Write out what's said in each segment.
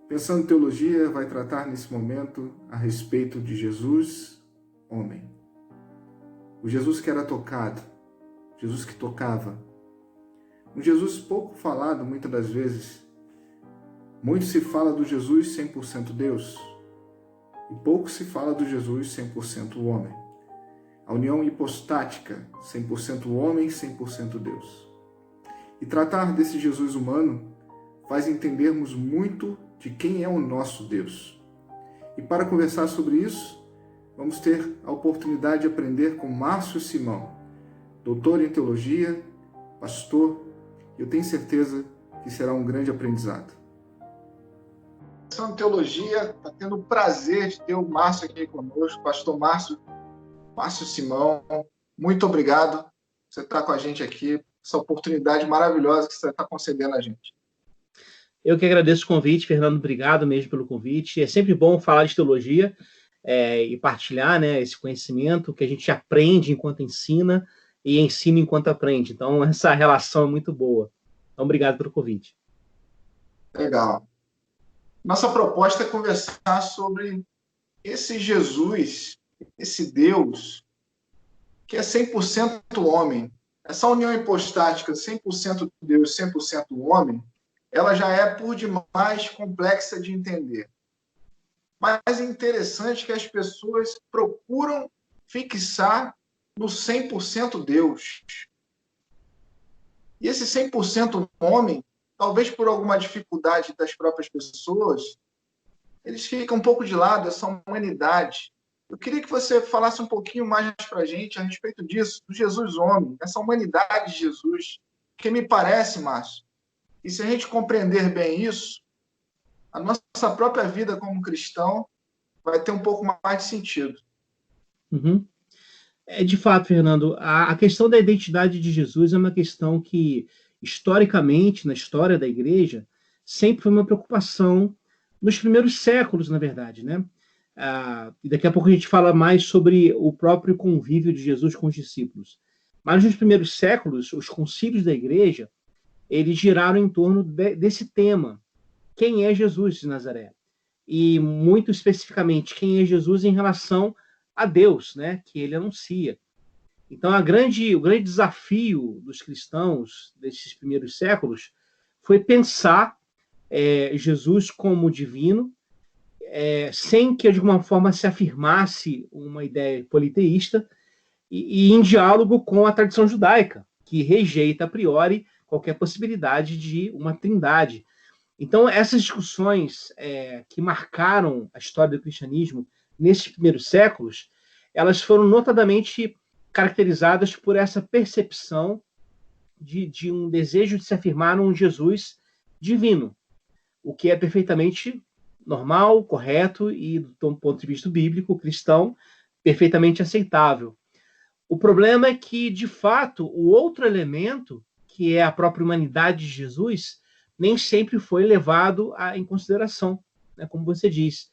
Pensando em Teologia vai tratar nesse momento a respeito de Jesus, homem. O Jesus que era tocado, Jesus que tocava. Um Jesus pouco falado muitas das vezes. Muito se fala do Jesus 100% Deus e pouco se fala do Jesus 100% homem. A união hipostática, 100% homem, 100% Deus. E tratar desse Jesus humano faz entendermos muito de quem é o nosso Deus. E para conversar sobre isso, vamos ter a oportunidade de aprender com Márcio Simão, doutor em teologia, pastor, e eu tenho certeza que será um grande aprendizado. Em teologia, está tendo o prazer de ter o Márcio aqui conosco, pastor Márcio Simão. Muito obrigado por você estar com a gente aqui, essa oportunidade maravilhosa que você está concedendo a gente. Eu que agradeço o convite, Fernando, obrigado mesmo pelo convite. É sempre bom falar de teologia e partilhar, né, esse conhecimento que a gente aprende enquanto ensina e ensina enquanto aprende. Então, essa relação é muito boa. Então, obrigado pelo convite. Legal. Nossa proposta é conversar sobre esse Jesus, esse Deus, que é 100% homem. Essa união hipostática, 100% Deus, 100% homem, ela já é por demais complexa de entender. Mas é interessante que as pessoas procuram fixar no 100% Deus. E esse 100% homem, talvez por alguma dificuldade das próprias pessoas, eles ficam um pouco de lado, essa humanidade. Eu queria que você falasse um pouquinho mais para a gente a respeito disso, do Jesus homem, essa humanidade de Jesus, porque me parece, Márcio, e se a gente compreender bem isso, a nossa própria vida como cristão vai ter um pouco mais de sentido. Uhum. De fato, Fernando, a questão da identidade de Jesus é uma questão que, historicamente, na história da igreja, sempre foi uma preocupação nos primeiros séculos, na verdade, né? E daqui a pouco a gente fala mais sobre o próprio convívio de Jesus com os discípulos. Mas nos primeiros séculos, os concílios da igreja, eles giraram em torno desse tema. Quem é Jesus de Nazaré? E, muito especificamente, quem é Jesus em relação a Deus, né, que ele anuncia. Então, o grande desafio dos cristãos desses primeiros séculos foi pensar Jesus como divino, sem que, de alguma forma, se afirmasse uma ideia politeísta e em diálogo com a tradição judaica, que rejeita a priori qualquer possibilidade de uma trindade. Então, essas discussões que marcaram a história do cristianismo nesses primeiros séculos, elas foram notadamente caracterizadas por essa percepção de um desejo de se afirmar um Jesus divino, o que é perfeitamente normal, correto e, do ponto de vista bíblico, cristão, perfeitamente aceitável. O problema é que, de fato, o outro elemento, que é a própria humanidade de Jesus, nem sempre foi levado em consideração, né? Como você diz.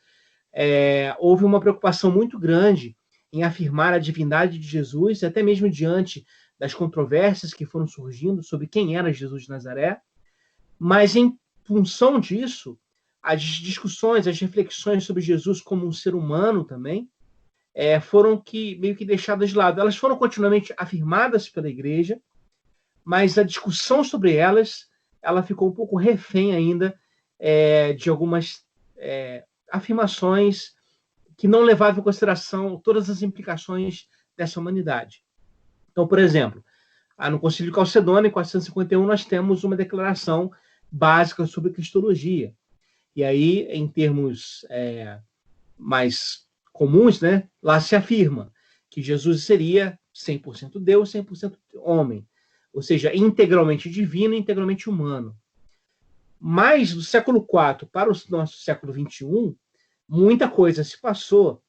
Houve uma preocupação muito grande em afirmar a divindade de Jesus, até mesmo diante das controvérsias que foram surgindo sobre quem era Jesus de Nazaré, mas em função disso, as discussões, as reflexões sobre Jesus como um ser humano também, foram meio que deixadas de lado. Elas foram continuamente afirmadas pela igreja, mas a discussão sobre elas, ela ficou um pouco refém ainda de algumas afirmações que não levavam em consideração todas as implicações dessa humanidade. Então, por exemplo, no Concílio de Calcedônia, em 451, nós temos uma declaração básica sobre cristologia. E aí, em termos mais comuns, né, lá se afirma que Jesus seria 100% Deus, 100% homem. Ou seja, integralmente divino e integralmente humano. Mas do século IV para o nosso século XXI, muita coisa se passou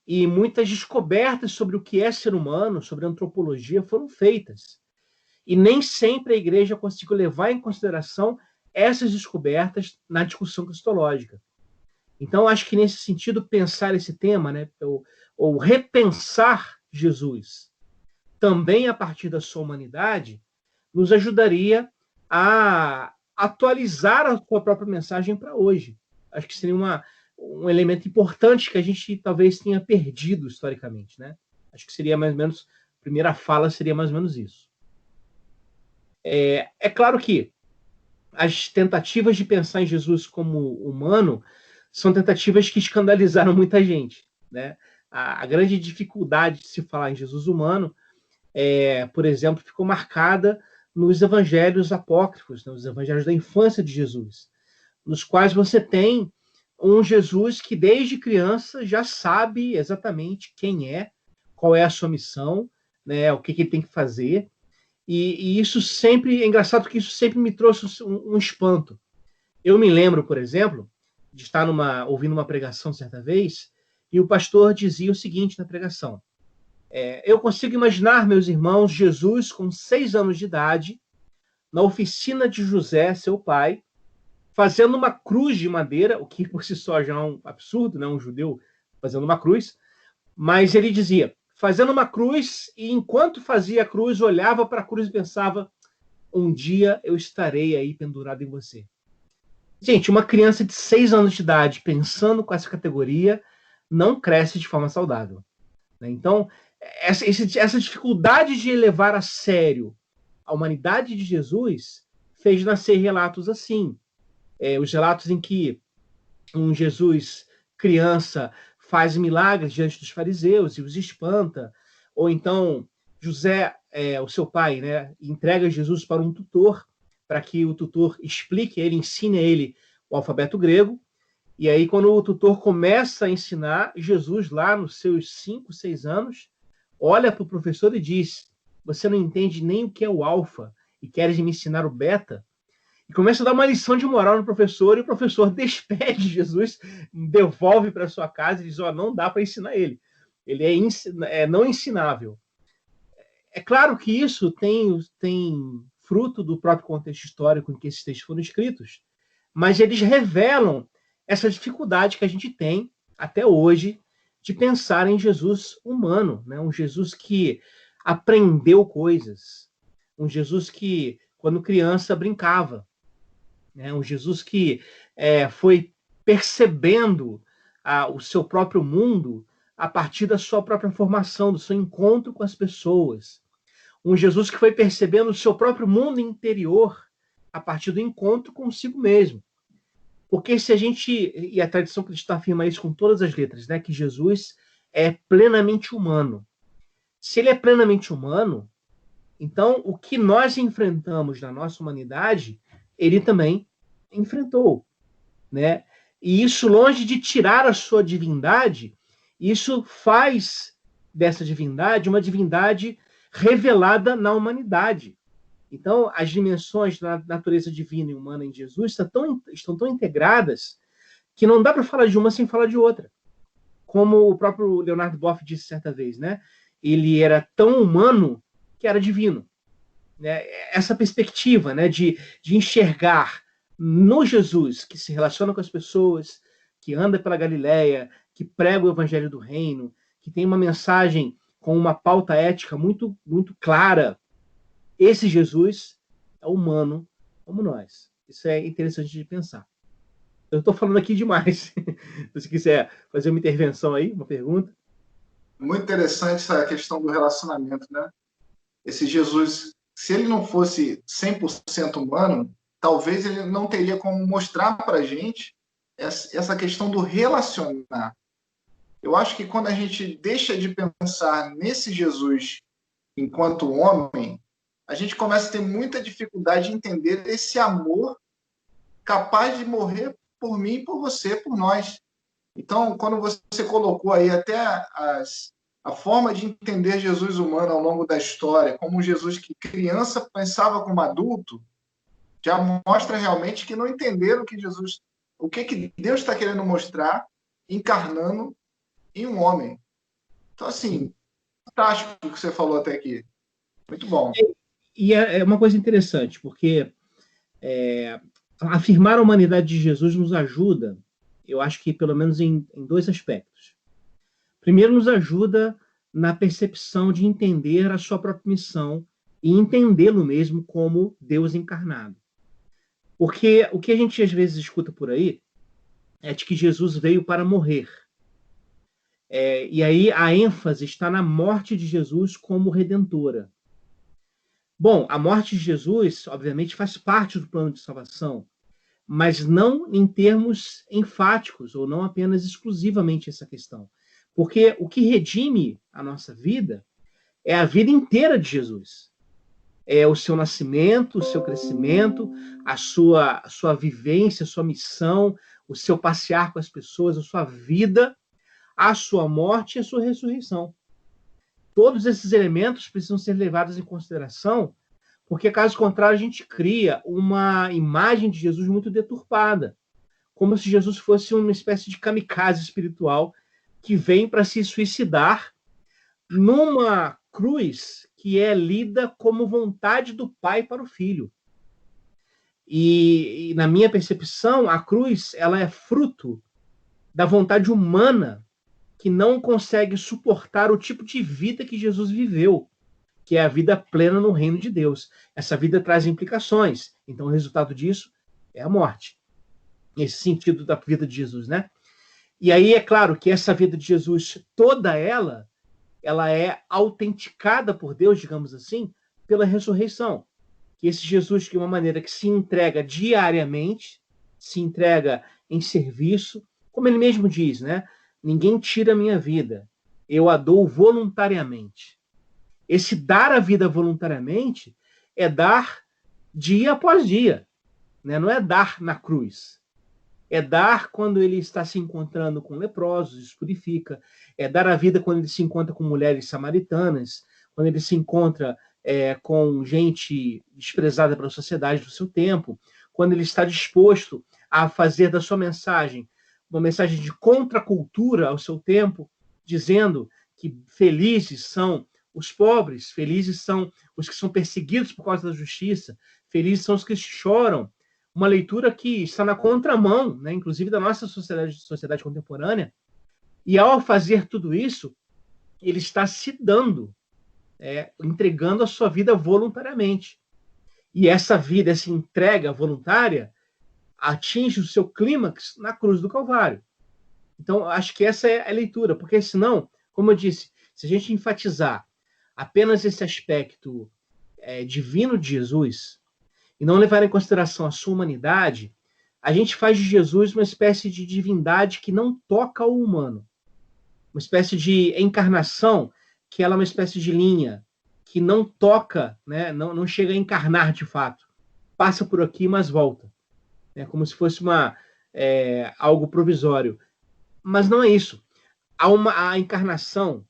e muitas descobertas sobre o que é ser humano, sobre a antropologia, foram feitas. E nem sempre a igreja conseguiu levar em consideração essas descobertas na discussão cristológica. Então, acho que nesse sentido, pensar esse tema, né, ou repensar Jesus, também a partir da sua humanidade, nos ajudaria a atualizar a sua própria mensagem para hoje. acho que seria um elemento importante que a gente talvez tenha perdido historicamente, né? Acho que seria mais ou menos, a primeira fala seria mais ou menos isso. É claro que as tentativas de pensar em Jesus como humano são tentativas que escandalizaram muita gente, né? A grande dificuldade de se falar em Jesus humano, por exemplo, ficou marcada nos evangelhos apócrifos, né? Os evangelhos da infância de Jesus, nos quais você tem um Jesus que desde criança já sabe exatamente quem é, qual é a sua missão, né? O que ele tem que fazer. E isso sempre, é engraçado que isso sempre me trouxe um espanto. Eu me lembro, por exemplo, de estar ouvindo uma pregação certa vez, e o pastor dizia o seguinte na pregação: eu consigo imaginar, meus irmãos, Jesus com 6 anos de idade, na oficina de José, seu pai, fazendo uma cruz de madeira, o que por si só já é um absurdo, né? Um judeu fazendo uma cruz, mas ele dizia, fazendo uma cruz, e enquanto fazia a cruz, olhava para a cruz e pensava, um dia eu estarei aí pendurado em você. Gente, uma criança de 6 anos de idade pensando com essa categoria não cresce de forma saudável, né? Então, essa dificuldade de levar a sério a humanidade de Jesus fez nascer relatos assim. Os relatos em que um Jesus criança faz milagres diante dos fariseus e os espanta, ou então José, o seu pai, né, entrega Jesus para um tutor, para que o tutor explique, ele ensine a ele o alfabeto grego, e aí quando o tutor começa a ensinar, Jesus lá nos seus 5, 6 anos, olha para o professor e diz, você não entende nem o que é o alfa e queres me ensinar o beta? E começa a dar uma lição de moral no professor, e o professor despede Jesus, devolve para sua casa e diz, não dá para ensinar ele. Ele é não ensinável. É claro que isso tem fruto do próprio contexto histórico em que esses textos foram escritos, mas eles revelam essa dificuldade que a gente tem até hoje de pensar em Jesus humano, né? Um Jesus que aprendeu coisas, um Jesus que, quando criança, brincava, um Jesus que foi percebendo o seu próprio mundo a partir da sua própria formação, do seu encontro com as pessoas. Um Jesus que foi percebendo o seu próprio mundo interior a partir do encontro consigo mesmo. Porque se a gente, e a tradição cristã afirma isso com todas as letras, né, que Jesus é plenamente humano. Se ele é plenamente humano, então o que nós enfrentamos na nossa humanidade, ele também enfrentou, né? E isso, longe de tirar a sua divindade, isso faz dessa divindade uma divindade revelada na humanidade. Então, as dimensões da natureza divina e humana em Jesus estão tão integradas que não dá para falar de uma sem falar de outra. Como o próprio Leonardo Boff disse certa vez, né? Ele era tão humano que era divino. Né? Essa perspectiva, né, de enxergar no Jesus que se relaciona com as pessoas, que anda pela Galileia, que prega o evangelho do reino, que tem uma mensagem com uma pauta ética muito, muito clara. Esse Jesus é humano como nós. Isso é interessante de pensar. Eu estou falando aqui demais. Se você quiser fazer uma intervenção aí, uma pergunta. Muito interessante essa questão do relacionamento, né? Esse Jesus, se ele não fosse 100% humano, talvez ele não teria como mostrar para a gente essa questão do relacionar. Eu acho que quando a gente deixa de pensar nesse Jesus enquanto homem, a gente começa a ter muita dificuldade de entender esse amor capaz de morrer por mim, por você, por nós. Então, quando você colocou aí até a forma de entender Jesus humano ao longo da história, como um Jesus que criança pensava como adulto, já mostra realmente que não entenderam que Jesus, o que Deus está querendo mostrar encarnando em um homem. Então, assim, fantástico o que você falou até aqui. Muito bom. E é uma coisa interessante, porque afirmar a humanidade de Jesus nos ajuda, eu acho que pelo menos em 2 aspectos. Primeiro, nos ajuda na percepção de entender a sua própria missão e entendê-lo mesmo como Deus encarnado. Porque o que a gente às vezes escuta por aí é de que Jesus veio para morrer. E aí a ênfase está na morte de Jesus como redentora. Bom, a morte de Jesus, obviamente, faz parte do plano de salvação, mas não em termos enfáticos, ou não apenas exclusivamente essa questão. Porque o que redime a nossa vida é a vida inteira de Jesus. É o seu nascimento, o seu crescimento, a sua vivência, a sua missão, o seu passear com as pessoas, a sua vida, a sua morte e a sua ressurreição. Todos esses elementos precisam ser levados em consideração, porque, caso contrário, a gente cria uma imagem de Jesus muito deturpada, como se Jesus fosse uma espécie de kamikaze espiritual que vem para se suicidar numa cruz que é lida como vontade do Pai para o Filho. E na minha percepção, a cruz ela é fruto da vontade humana que não consegue suportar o tipo de vida que Jesus viveu, que é a vida plena no reino de Deus. Essa vida traz implicações. Então, o resultado disso é a morte. Esse sentido da vida de Jesus, né? E aí, é claro que essa vida de Jesus, toda ela é autenticada por Deus, digamos assim, pela ressurreição. Que esse Jesus, de uma maneira que se entrega diariamente, se entrega em serviço, como ele mesmo diz, né? Ninguém tira a minha vida, eu a dou voluntariamente. Esse dar a vida voluntariamente é dar dia após dia, né? Não é dar na cruz. É dar quando ele está se encontrando com leprosos, isso purifica. É dar a vida quando ele se encontra com mulheres samaritanas, quando ele se encontra com gente desprezada pela sociedade do seu tempo, quando ele está disposto a fazer da sua mensagem uma mensagem de contracultura ao seu tempo, dizendo que felizes são os pobres, felizes são os que são perseguidos por causa da justiça, felizes são os que choram. Uma leitura que está na contramão, né, inclusive da nossa sociedade contemporânea, e ao fazer tudo isso, ele está se dando, entregando a sua vida voluntariamente. E essa vida, essa entrega voluntária, atinge o seu clímax na cruz do Calvário. Então, acho que essa é a leitura, porque senão, como eu disse, se a gente enfatizar apenas esse aspecto divino de Jesus, e não levar em consideração a sua humanidade, a gente faz de Jesus uma espécie de divindade que não toca o humano. Uma espécie de encarnação que ela é uma espécie de linha que não toca, né, não chega a encarnar de fato. Passa por aqui, mas volta. É como se fosse algo provisório. Mas não é isso. Há a encarnação,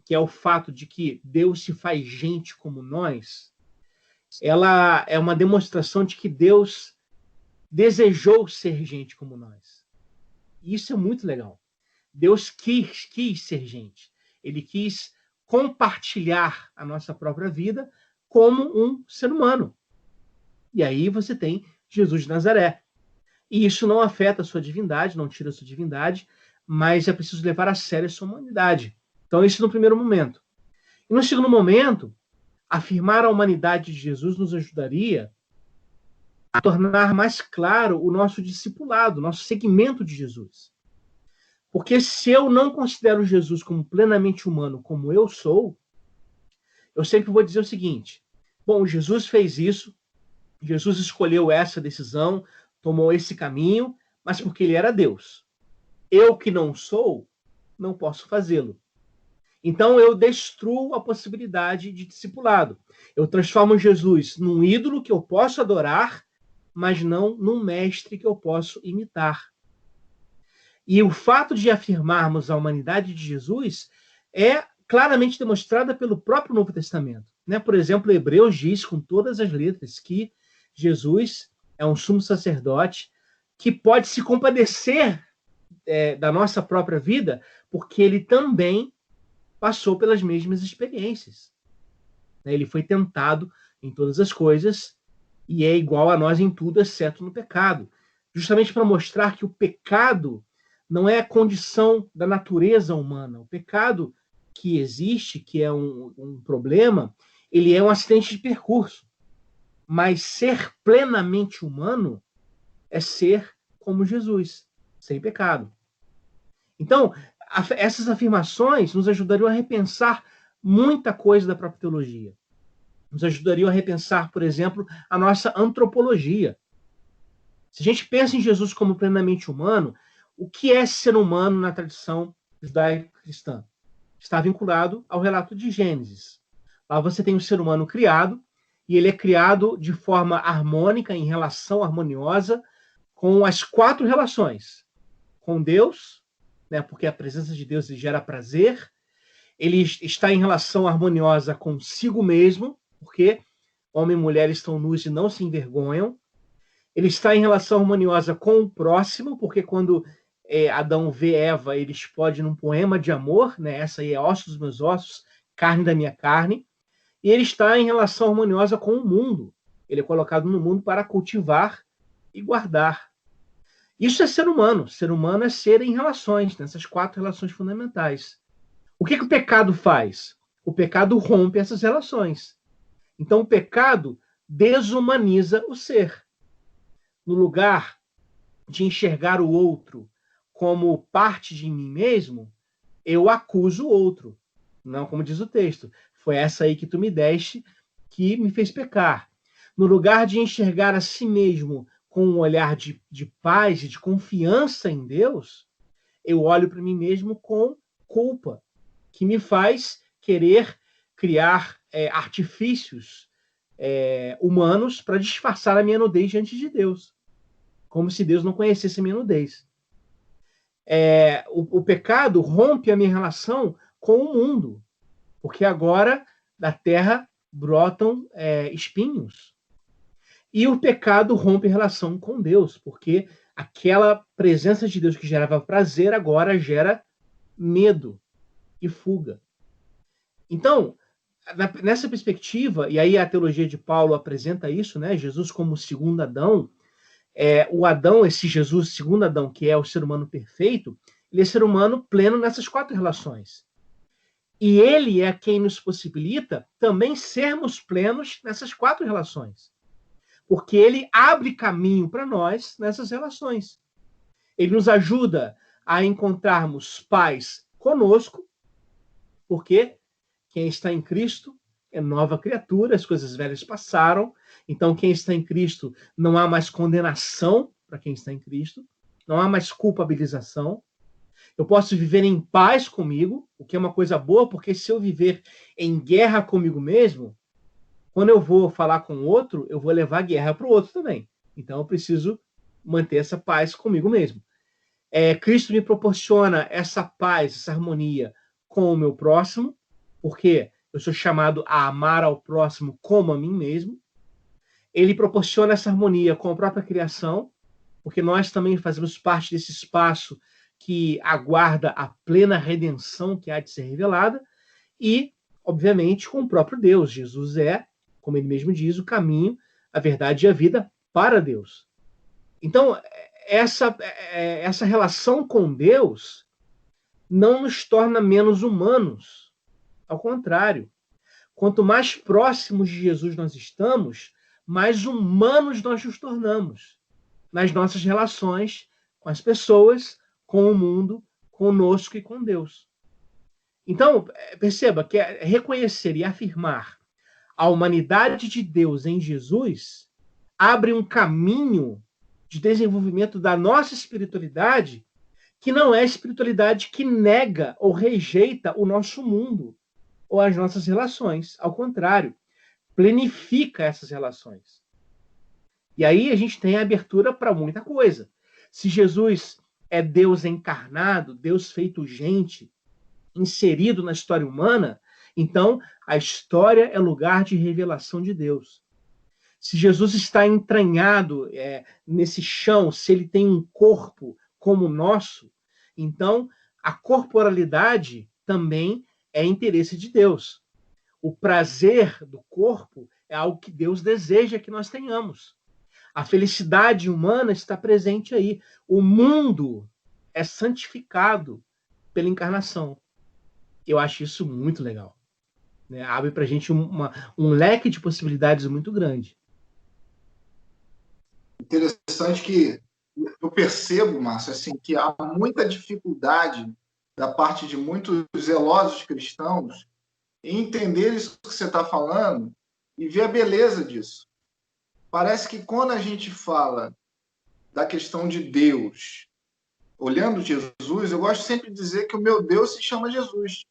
que é o fato de que Deus se faz gente como nós, ela é uma demonstração de que Deus desejou ser gente como nós. E isso é muito legal. Deus quis ser gente. Ele quis compartilhar a nossa própria vida como um ser humano. E aí você tem Jesus de Nazaré. E isso não afeta a sua divindade, não tira a sua divindade, mas é preciso levar a sério a sua humanidade. Então, isso no primeiro momento. E no segundo momento, afirmar a humanidade de Jesus nos ajudaria a tornar mais claro o nosso discipulado, o nosso seguimento de Jesus. Porque se eu não considero Jesus como plenamente humano, como eu sou, eu sempre vou dizer o seguinte: bom, Jesus fez isso, Jesus escolheu essa decisão, tomou esse caminho, mas porque ele era Deus. Eu que não sou, não posso fazê-lo. Então eu destruo a possibilidade de discipulado. Eu transformo Jesus num ídolo que eu posso adorar, mas não num mestre que eu posso imitar. E o fato de afirmarmos a humanidade de Jesus é claramente demonstrada pelo próprio Novo Testamento. Né? Por exemplo, Hebreus diz com todas as letras que Jesus é um sumo sacerdote que pode se compadecer da nossa própria vida, porque ele também passou pelas mesmas experiências. Ele foi tentado em todas as coisas e é igual a nós em tudo, exceto no pecado. Justamente para mostrar que o pecado não é a condição da natureza humana. O pecado que existe, que é um problema, ele é um acidente de percurso. Mas ser plenamente humano é ser como Jesus. sem pecado. Então, essas afirmações nos ajudariam a repensar muita coisa da própria teologia. Nos ajudariam a repensar, por exemplo, a nossa antropologia. Se a gente pensa em Jesus como plenamente humano, o que é ser humano na tradição judaico-cristã? Está vinculado ao relato de Gênesis. Lá você tem um ser humano criado, e ele é criado de forma harmônica, em relação harmoniosa, com as 4 relações. Com Deus, né, porque a presença de Deus gera prazer. Ele está em relação harmoniosa consigo mesmo, porque homem e mulher estão nus e não se envergonham. Ele está em relação harmoniosa com o próximo, porque quando Adão vê Eva, ele explode num poema de amor, né? Essa aí é osso dos meus ossos, carne da minha carne. E ele está em relação harmoniosa com o mundo. Ele é colocado no mundo para cultivar e guardar. Isso é ser humano. Ser humano é ser em relações, nessas 4 relações fundamentais. O que o pecado faz? O pecado rompe essas relações. Então, o pecado desumaniza o ser. No lugar de enxergar o outro como parte de mim mesmo, eu acuso o outro. Não, como diz o texto, foi essa aí que tu me deste que me fez pecar. No lugar de enxergar a si mesmo com um olhar de paz e de confiança em Deus, eu olho para mim mesmo com culpa, que me faz querer criar artifícios humanos para disfarçar a minha nudez diante de Deus, como se Deus não conhecesse a minha nudez. O pecado rompe a minha relação com o mundo, porque agora da terra brotam espinhos. E o pecado rompe a relação com Deus, porque aquela presença de Deus que gerava prazer agora gera medo e fuga. Então, nessa perspectiva, e aí a teologia de Paulo apresenta isso, né? Jesus como o segundo Adão, o Adão, esse Jesus, segundo Adão, que é o ser humano perfeito, ele é ser humano pleno nessas 4 relações. E ele é quem nos possibilita também sermos plenos nessas 4 relações. Porque ele abre caminho para nós nessas relações. Ele nos ajuda a encontrarmos paz conosco, porque quem está em Cristo é nova criatura, as coisas velhas passaram. Então, quem está em Cristo, não há mais condenação para quem está em Cristo, não há mais culpabilização. Eu posso viver em paz comigo, o que é uma coisa boa, porque se eu viver em guerra comigo mesmo, quando eu vou falar com o outro, eu vou levar guerra para o outro também. Então, eu preciso manter essa paz comigo mesmo. Cristo me proporciona essa paz, essa harmonia com o meu próximo, porque eu sou chamado a amar ao próximo como a mim mesmo. Ele proporciona essa harmonia com a própria criação, porque nós também fazemos parte desse espaço que aguarda a plena redenção que há de ser revelada, e, obviamente, com o próprio Deus. Jesus é, como ele mesmo diz, o caminho, a verdade e a vida para Deus. Então, essa relação com Deus não nos torna menos humanos. Ao contrário, quanto mais próximos de Jesus nós estamos, mais humanos nós nos tornamos nas nossas relações com as pessoas, com o mundo, conosco e com Deus. Então, perceba que reconhecer e afirmar a humanidade de Deus em Jesus abre um caminho de desenvolvimento da nossa espiritualidade, que não é a espiritualidade que nega ou rejeita o nosso mundo ou as nossas relações. Ao contrário, planifica essas relações. E aí a gente tem a abertura para muita coisa. Se Jesus é Deus encarnado, Deus feito gente, inserido na história humana, então a história é lugar de revelação de Deus. Se Jesus está entranhado nesse chão, se ele tem um corpo como o nosso, então a corporalidade também é interesse de Deus. O prazer do corpo é algo que Deus deseja que nós tenhamos. A felicidade humana está presente aí. O mundo é santificado pela encarnação. Eu acho isso muito legal. Né? Abre para a gente um leque de possibilidades muito grande. Interessante que eu percebo, Márcio, assim, que há muita dificuldade da parte de muitos zelosos cristãos em entender isso que você está falando e ver a beleza disso. Parece que quando a gente fala da questão de Deus, olhando Jesus, eu gosto sempre de dizer que o meu Deus se chama Jesus.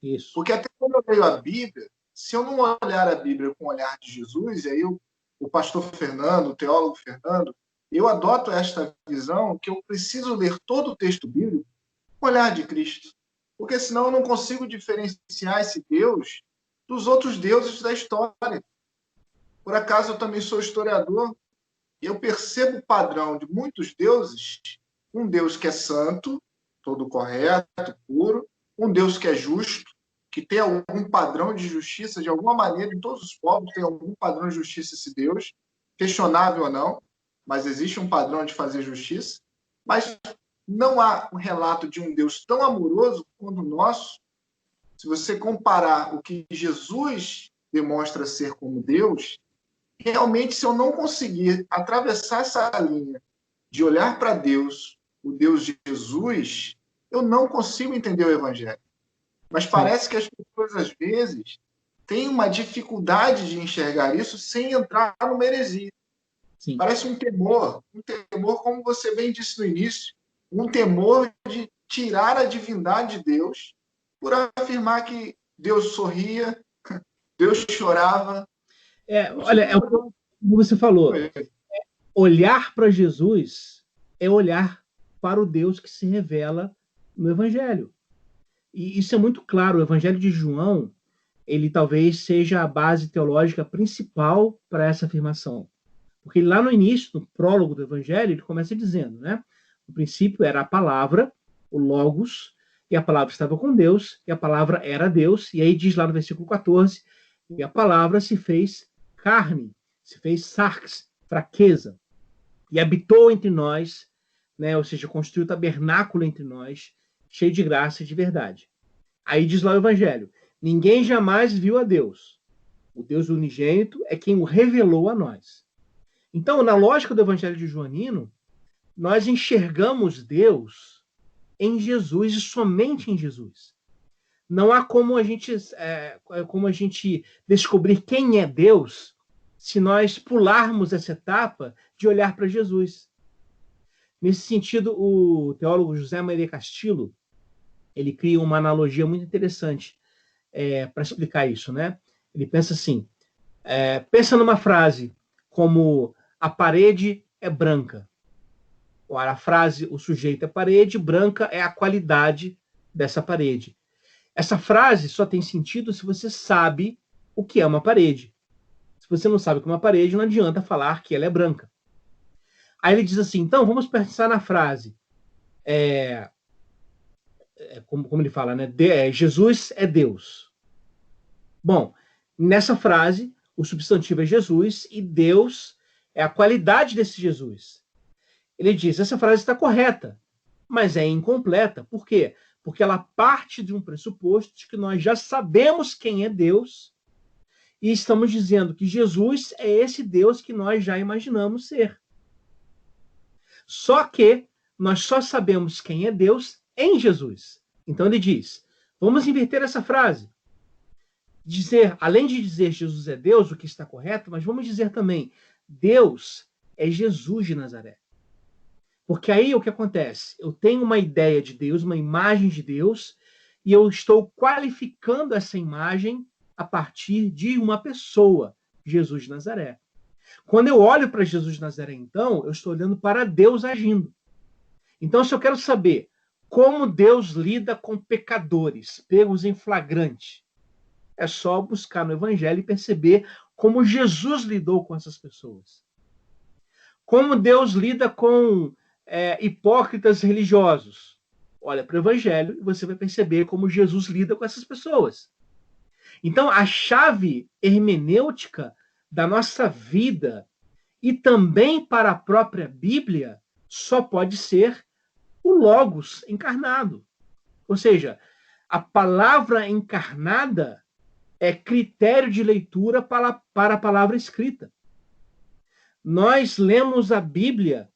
Isso. Porque até quando eu leio a Bíblia, se eu não olhar a Bíblia com o olhar de Jesus, e aí o pastor Fernando, o teólogo Fernando, eu adoto esta visão que eu preciso ler todo o texto bíblico com o olhar de Cristo. Porque senão eu não consigo diferenciar esse Deus dos outros deuses da história. Por acaso eu também sou historiador e eu percebo o padrão de muitos deuses, um Deus que é santo, todo correto, puro, um Deus que é justo, que tem algum padrão de justiça, de alguma maneira, em todos os povos tem algum padrão de justiça esse Deus, questionável ou não, mas existe um padrão de fazer justiça, mas não há um relato de um Deus tão amoroso quanto o nosso. Se você comparar o que Jesus demonstra ser como Deus, realmente, se eu não conseguir atravessar essa linha de olhar para Deus, o Deus de Jesus, eu não consigo entender o Evangelho. Mas parece que as pessoas, às vezes, têm uma dificuldade de enxergar isso sem entrar numa heresia. Sim. Parece um temor, como você bem disse no início, um temor de tirar a divindade de Deus por afirmar que Deus sorria, Deus chorava. Olha, é o que você falou. Olhar para Jesus é olhar para o Deus que se revela no Evangelho. E isso é muito claro. O Evangelho de João, ele talvez seja a base teológica principal para essa afirmação. Porque lá no início, no prólogo do Evangelho, ele começa dizendo, né? No princípio era a palavra, o Logos, e a palavra estava com Deus, e a palavra era Deus. E aí diz lá no versículo 14, e a palavra se fez carne, se fez sarx, fraqueza, e habitou entre nós, né? Ou seja, construiu o tabernáculo entre nós, cheio de graça e de verdade. Aí diz lá o Evangelho, ninguém jamais viu a Deus. O Deus unigênito é quem o revelou a nós. Então, na lógica do Evangelho de Joanino, nós enxergamos Deus em Jesus e somente em Jesus. Não há como a gente descobrir quem é Deus se nós pularmos essa etapa de olhar para Jesus. Nesse sentido, o teólogo José Maria Castillo, ele cria uma analogia muito interessante para explicar isso, né? Ele pensa assim, pensa numa frase como a parede é branca. Ora, a frase, o sujeito é parede, branca é a qualidade dessa parede. Essa frase só tem sentido se você sabe o que é uma parede. Se você não sabe o que é uma parede, não adianta falar que ela é branca. Aí ele diz assim, então vamos pensar na frase. Como ele fala, né? Jesus é Deus. Bom, nessa frase, o substantivo é Jesus e Deus é a qualidade desse Jesus. Ele diz, essa frase está correta, mas é incompleta. Por quê? Porque ela parte de um pressuposto de que nós já sabemos quem é Deus e estamos dizendo que Jesus é esse Deus que nós já imaginamos ser. Só que nós só sabemos quem é Deus em Jesus. Então ele diz, vamos inverter essa frase. Além de dizer Jesus é Deus, o que está correto, mas vamos dizer também, Deus é Jesus de Nazaré. Porque aí o que acontece? Eu tenho uma ideia de Deus, uma imagem de Deus, e eu estou qualificando essa imagem a partir de uma pessoa, Jesus de Nazaré. Quando eu olho para Jesus de Nazaré, então, eu estou olhando para Deus agindo. Então, se eu quero saber como Deus lida com pecadores, pegos em flagrante, é só buscar no Evangelho e perceber como Jesus lidou com essas pessoas. Como Deus lida com hipócritas religiosos. Olha para o Evangelho e você vai perceber como Jesus lida com essas pessoas. Então, a chave hermenêutica da nossa vida e também para a própria Bíblia só pode ser o Logos encarnado. Ou seja, a palavra encarnada é critério de leitura para a palavra escrita. Nós lemos a Bíblia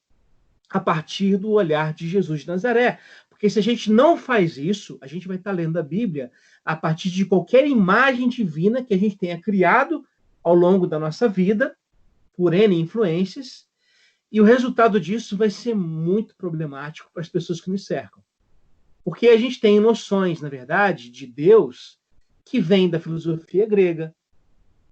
a partir do olhar de Jesus de Nazaré. Porque se a gente não faz isso, a gente vai estar lendo a Bíblia a partir de qualquer imagem divina que a gente tenha criado ao longo da nossa vida, por N influências, e o resultado disso vai ser muito problemático para as pessoas que nos cercam. Porque a gente tem noções, na verdade, de Deus que vêm da filosofia grega,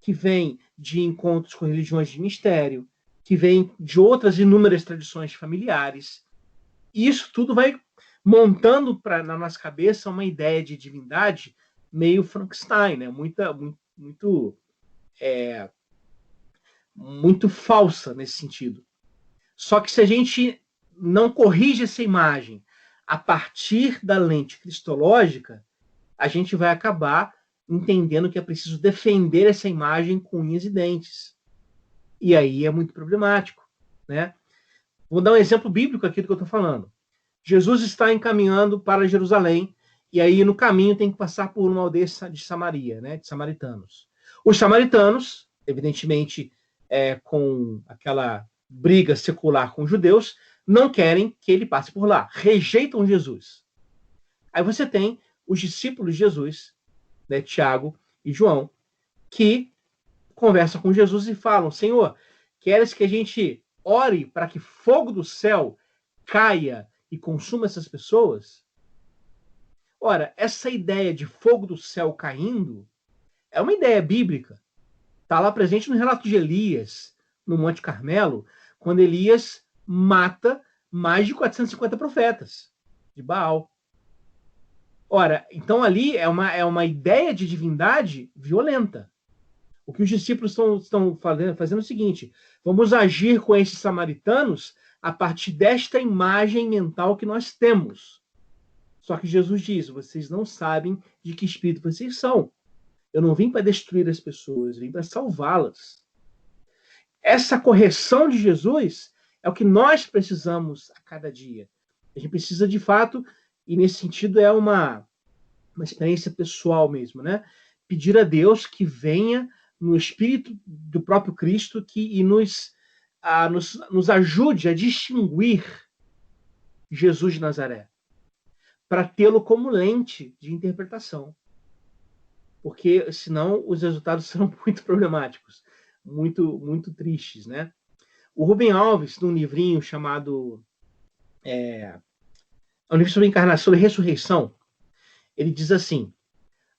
que vêm de encontros com religiões de mistério, que vêm de outras inúmeras tradições familiares. E isso tudo vai montando na nossa cabeça uma ideia de divindade meio Frankenstein, né? Muito falsa nesse sentido. Só que se a gente não corrige essa imagem a partir da lente cristológica, a gente vai acabar entendendo que é preciso defender essa imagem com unhas e dentes. E aí é muito problemático, né? Vou dar um exemplo bíblico aqui do que eu estou falando. Jesus está encaminhando para Jerusalém, e aí no caminho tem que passar por uma aldeia de Samaria, né, de samaritanos. Os samaritanos, evidentemente, com aquela briga secular com os judeus, não querem que ele passe por lá, rejeitam Jesus. Aí você tem os discípulos de Jesus, né, Tiago e João, que conversam com Jesus e falam: Senhor, queres que a gente ore para que fogo do céu caia e consuma essas pessoas? Ora, essa ideia de fogo do céu caindo é uma ideia bíblica. Está lá presente no relato de Elias, no Monte Carmelo, quando Elias mata mais de 450 profetas de Baal. Ora, então ali é uma ideia de divindade violenta. O que os discípulos estão fazendo é o seguinte: vamos agir com esses samaritanos a partir desta imagem mental que nós temos. Só que Jesus diz: vocês não sabem de que espírito vocês são. Eu não vim para destruir as pessoas, eu vim para salvá-las. Essa correção de Jesus é o que nós precisamos a cada dia. A gente precisa, de fato, e nesse sentido é uma experiência pessoal mesmo, né? Pedir a Deus que venha no Espírito do próprio Cristo e nos ajude a distinguir Jesus de Nazaré, para tê-lo como lente de interpretação. Porque senão os resultados serão muito problemáticos, muito tristes, né? O Rubem Alves, num livrinho chamado um livro sobre encarnação, sobre ressurreição, ele diz assim: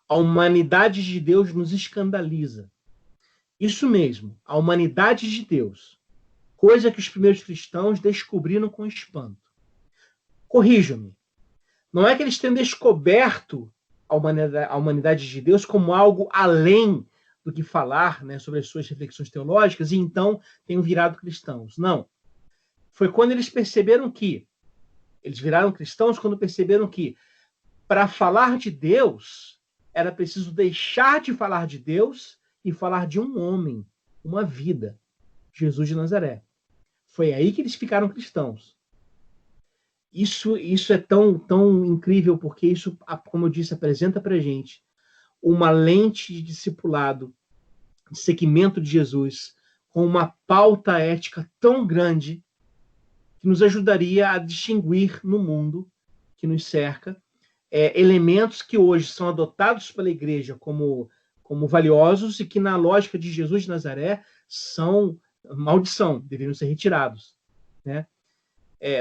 a humanidade de Deus nos escandaliza. Isso mesmo, a humanidade de Deus, coisa que os primeiros cristãos descobriram com espanto. Corrijam-me. Não é que eles tenham descoberto a humanidade de Deus como algo além do que falar, né, sobre as suas reflexões teológicas e então tenham virado cristãos. Não. Foi quando eles perceberam que, eles viraram cristãos quando perceberam que para falar de Deus era preciso deixar de falar de Deus e falar de um homem, uma vida, Jesus de Nazaré. Foi aí que eles ficaram cristãos. Isso é tão incrível, porque isso, como eu disse, apresenta para a gente uma lente de discipulado, de seguimento de Jesus, com uma pauta ética tão grande, que nos ajudaria a distinguir no mundo que nos cerca elementos que hoje são adotados pela igreja como valiosos e que, na lógica de Jesus de Nazaré, são maldição, deveriam ser retirados, né?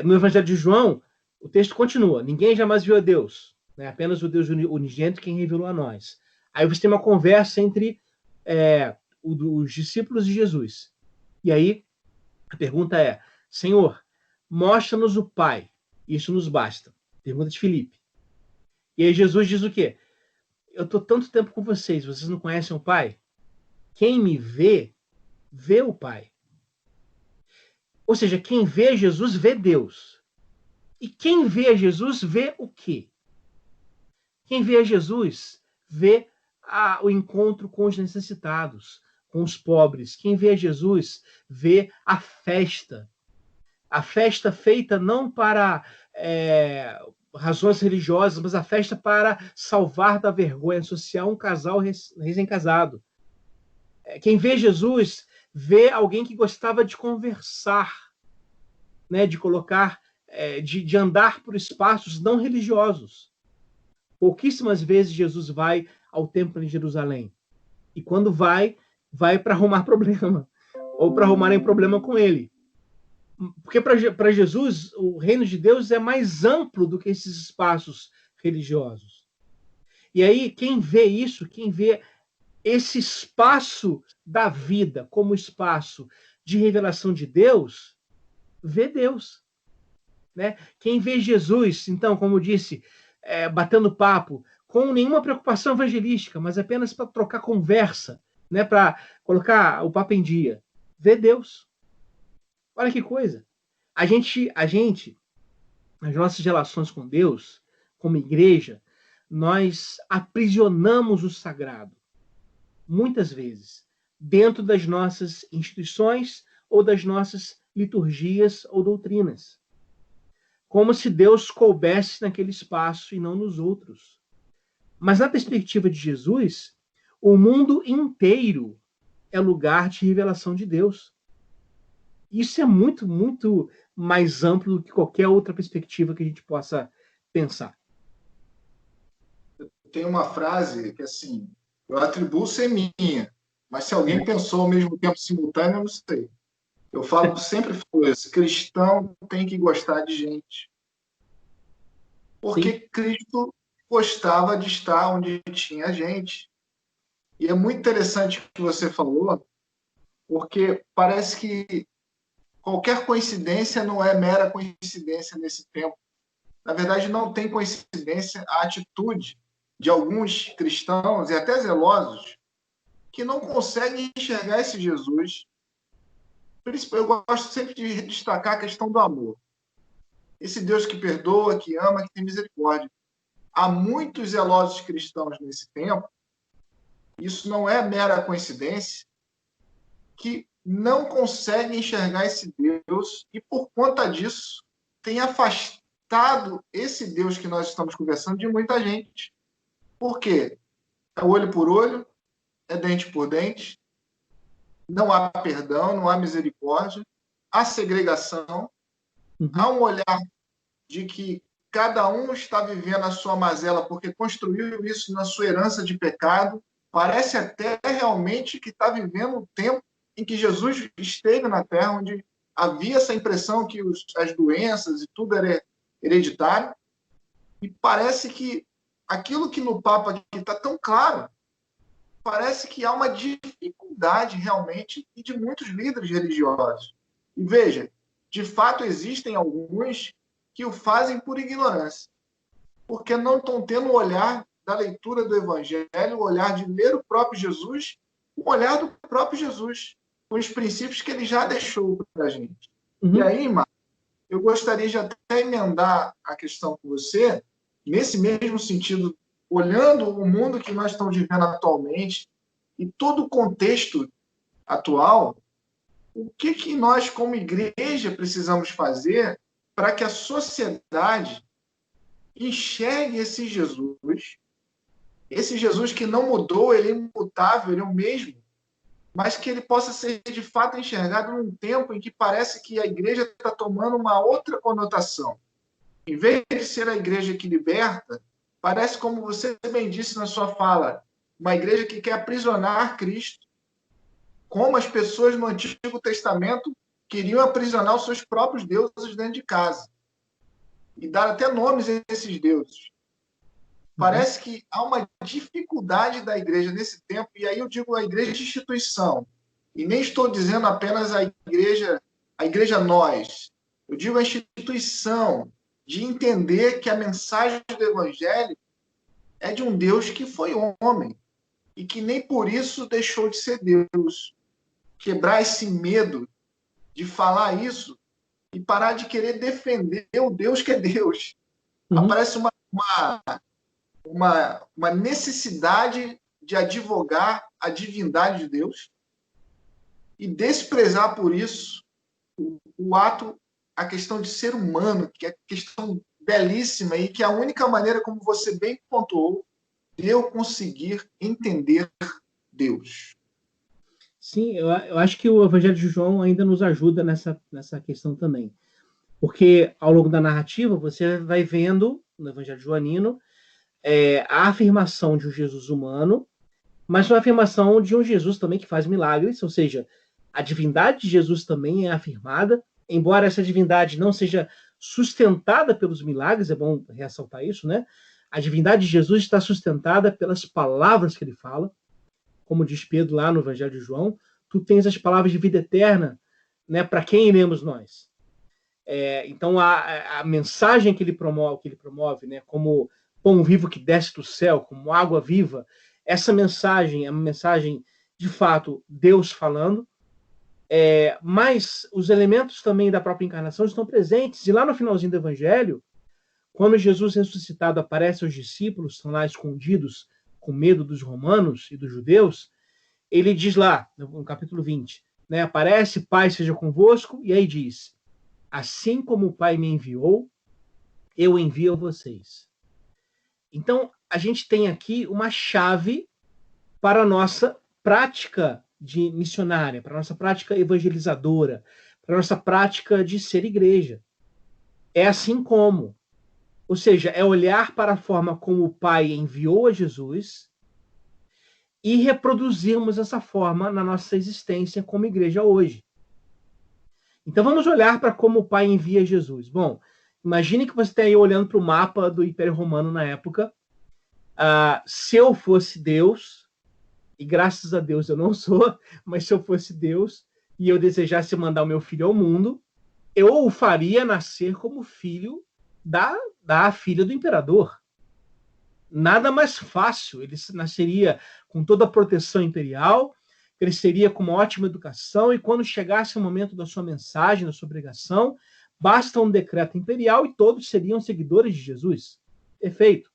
No Evangelho de João, o texto continua: ninguém jamais viu a Deus, né? Apenas o Deus unigênito quem revelou a nós. Aí você tem uma conversa entre os discípulos de Jesus. E aí a pergunta é: Senhor, mostra-nos o Pai, isso nos basta. Pergunta de Filipe. E aí Jesus diz o quê? Eu estou tanto tempo com vocês não conhecem o Pai? Quem me vê, vê o Pai. Ou seja, quem vê Jesus, vê Deus. E quem vê Jesus, vê o quê? Quem vê Jesus, vê o encontro com os necessitados, com os pobres. Quem vê Jesus, vê a festa. A festa feita não para razões religiosas, mas a festa para salvar da vergonha social um casal recém-casado. Quem vê Jesus vê alguém que gostava de conversar, né, de colocar, de andar por espaços não religiosos. Pouquíssimas vezes Jesus vai ao templo em Jerusalém. E quando vai para arrumar problema, ou para arrumarem problema com ele. Porque para Jesus, o reino de Deus é mais amplo do que esses espaços religiosos. E aí, quem vê isso, quem vê esse espaço da vida como espaço de revelação de Deus, vê Deus. Né? Quem vê Jesus, então, como disse, batendo papo, com nenhuma preocupação evangelística, mas apenas para trocar conversa, né? Para colocar o papo em dia, vê Deus. Olha que coisa. A gente, nas nossas relações com Deus, como igreja, nós aprisionamos o sagrado, muitas vezes, dentro das nossas instituições ou das nossas liturgias ou doutrinas. Como se Deus coubesse naquele espaço e não nos outros. Mas na perspectiva de Jesus, o mundo inteiro é lugar de revelação de Deus. Isso é muito, muito mais amplo do que qualquer outra perspectiva que a gente possa pensar. Tem uma frase que, assim, eu atribuo ser minha, mas se alguém pensou ao mesmo tempo simultâneo, eu não sei. Eu sempre falo isso, cristão tem que gostar de gente. Porque Sim. Cristo gostava de estar onde tinha gente. E é muito interessante o que você falou, porque parece que qualquer coincidência não é mera coincidência nesse tempo. Na verdade, não tem coincidência a atitude de alguns cristãos e até zelosos que não conseguem enxergar esse Jesus. Por isso, eu gosto sempre de destacar a questão do amor. Esse Deus que perdoa, que ama, que tem misericórdia. Há muitos zelosos cristãos nesse tempo, isso não é mera coincidência, que não conseguem enxergar esse Deus e, por conta disso, tem afastado esse Deus que nós estamos conversando de muita gente. Por quê? É olho por olho, é dente por dente, não há perdão, não há misericórdia, há segregação, há um olhar de que cada um está vivendo a sua mazela porque construiu isso na sua herança de pecado. Parece até realmente que está vivendo um tempo em que Jesus esteve na Terra, onde havia essa impressão que as doenças e tudo era hereditário. E parece que aquilo que no Papa aqui está tão claro, parece que há uma dificuldade realmente e de muitos líderes religiosos. E veja, de fato existem alguns que o fazem por ignorância, porque não estão tendo o olhar da leitura do Evangelho, o olhar de ler o próprio Jesus, o olhar do próprio Jesus, com os princípios que ele já deixou para a gente. E aí, Marcos, eu gostaria de até emendar a questão com você, nesse mesmo sentido, olhando o mundo que nós estamos vivendo atualmente e todo o contexto atual, o que nós, como igreja, precisamos fazer para que a sociedade enxergue esse Jesus que não mudou, ele é imutável, ele é o mesmo, mas que ele possa ser de fato enxergado num tempo em que parece que a igreja está tomando uma outra conotação. Em vez de ser a igreja que liberta, parece, como você bem disse na sua fala, uma igreja que quer aprisionar Cristo, como as pessoas no Antigo Testamento queriam aprisionar os seus próprios deuses dentro de casa e dar até nomes a esses deuses. Parece que há uma dificuldade da igreja nesse tempo, e aí eu digo a igreja de instituição, e nem estou dizendo apenas a igreja nós, eu digo a instituição, de entender que a mensagem do Evangelho é de um Deus que foi homem, e que nem por isso deixou de ser Deus. Quebrar esse medo de falar isso e parar de querer defender o Deus que é Deus. Aparece uma necessidade de advogar a divindade de Deus e desprezar por isso o ato, a questão de ser humano, que é questão belíssima e que é a única maneira, como você bem pontuou, de eu conseguir entender Deus. Sim, eu acho que o Evangelho de João ainda nos ajuda nessa questão também. Porque ao longo da narrativa você vai vendo, no Evangelho joanino, a afirmação de um Jesus humano, mas uma afirmação de um Jesus também que faz milagres, ou seja, a divindade de Jesus também é afirmada, embora essa divindade não seja sustentada pelos milagres, é bom ressaltar isso, né? A divindade de Jesus está sustentada pelas palavras que ele fala, como diz Pedro lá no Evangelho de João, tu tens as palavras de vida eterna, né? Para quem iremos nós? Então a mensagem que ele promove, né? Como pão vivo que desce do céu, como água viva, essa mensagem é uma mensagem de fato Deus falando, mas os elementos também da própria encarnação estão presentes. E lá no finalzinho do Evangelho, quando Jesus ressuscitado aparece aos discípulos, estão lá escondidos com medo dos romanos e dos judeus, ele diz lá, no capítulo 20, né, aparece, Pai seja convosco, e aí diz, assim como o Pai me enviou, eu envio a vocês. Então, a gente tem aqui uma chave para a nossa prática de missionária, para a nossa prática evangelizadora, para a nossa prática de ser igreja. É assim como, ou seja, é olhar para a forma como o Pai enviou a Jesus e reproduzirmos essa forma na nossa existência como igreja hoje. Então vamos olhar para como o Pai envia Jesus. Bom, imagine que você está aí olhando para o mapa do Império Romano na época. Se eu fosse Deus, e graças a Deus eu não sou, mas se eu fosse Deus e eu desejasse mandar o meu filho ao mundo, eu o faria nascer como filho da filha do imperador. Nada mais fácil. Ele nasceria com toda a proteção imperial, cresceria com uma ótima educação, e quando chegasse o momento da sua mensagem, da sua pregação, basta um decreto imperial e todos seriam seguidores de Jesus. Perfeito.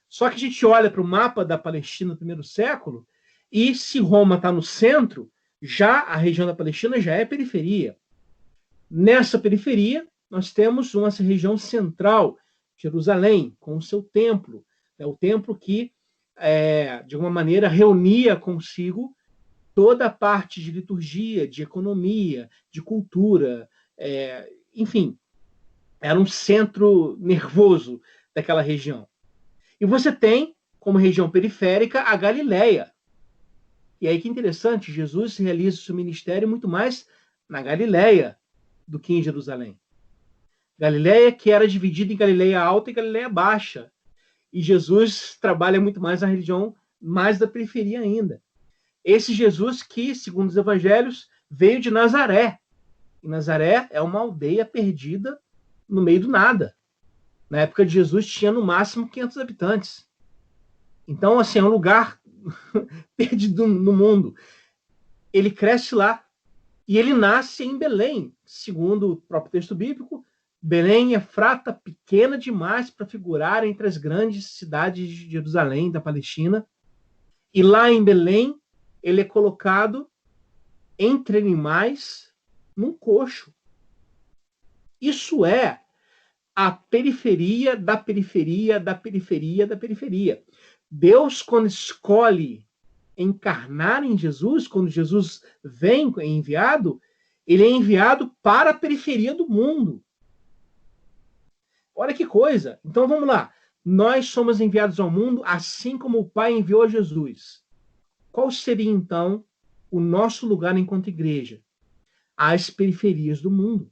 Só que a gente olha para o mapa da Palestina no primeiro século, e se Roma está no centro, já a região da Palestina já é periferia. Nessa periferia, nós temos uma região central, Jerusalém, com o seu templo, o templo que, de alguma maneira, reunia consigo toda a parte de liturgia, de economia, de cultura, enfim, era um centro nervoso daquela região. E você tem, como região periférica, a Galileia. E aí que interessante, Jesus realiza o seu ministério muito mais na Galileia do que em Jerusalém. Galileia que era dividida em Galileia Alta e Galileia Baixa. E Jesus trabalha muito mais na região mais da periferia ainda. Esse Jesus que, segundo os evangelhos, veio de Nazaré. E Nazaré é uma aldeia perdida no meio do nada. Na época de Jesus tinha no máximo 500 habitantes. Então, assim, é um lugar perdido no mundo. Ele cresce lá e ele nasce em Belém, segundo o próprio texto bíblico. Belém é Efrata, pequena demais para figurar entre as grandes cidades de Jerusalém, da Palestina. E lá em Belém, ele é colocado entre animais num coxo. Isso é a periferia da periferia da periferia da periferia. Deus, quando escolhe encarnar em Jesus, quando Jesus vem enviado, ele é enviado para a periferia do mundo. Olha que coisa. Então vamos lá. Nós somos enviados ao mundo assim como o Pai enviou a Jesus. Qual seria então o nosso lugar enquanto igreja? As periferias do mundo.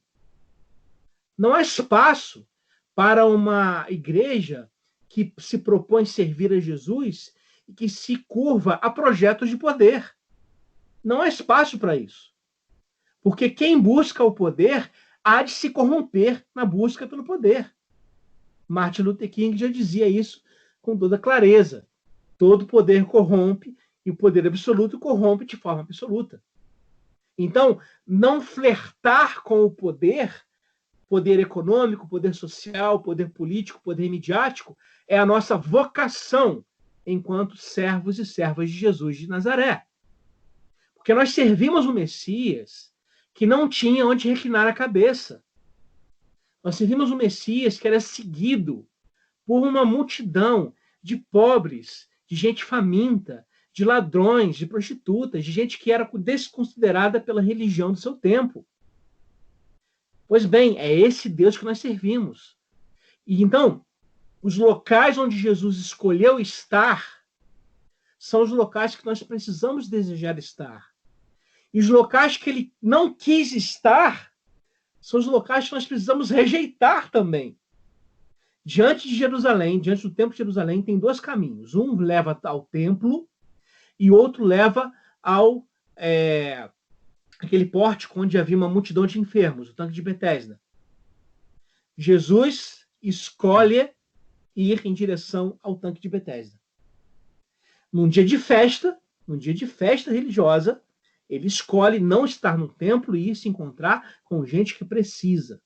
Não há espaço para uma igreja que se propõe servir a Jesus e que se curva a projetos de poder. Não há espaço para isso. Porque quem busca o poder há de se corromper na busca pelo poder. Martin Luther King já dizia isso com toda clareza. Todo poder corrompe e o poder absoluto corrompe de forma absoluta. Então, não flertar com o poder econômico, poder social, poder político, poder midiático, é a nossa vocação enquanto servos e servas de Jesus de Nazaré. Porque nós servimos um Messias que não tinha onde reclinar a cabeça. Nós servimos um Messias que era seguido por uma multidão de pobres, de gente faminta, de ladrões, de prostitutas, de gente que era desconsiderada pela religião do seu tempo. Pois bem, é esse Deus que nós servimos. E então, os locais onde Jesus escolheu estar são os locais que nós precisamos desejar estar. E os locais que ele não quis estar são os locais que nós precisamos rejeitar também. Diante de Jerusalém, diante do templo de Jerusalém, tem dois caminhos. Um leva ao templo e outro leva ao aquele pórtico onde havia uma multidão de enfermos, o tanque de Betesda. Jesus escolhe ir em direção ao tanque de Betesda. Num dia de festa religiosa, ele escolhe não estar no templo e ir se encontrar com gente que precisa.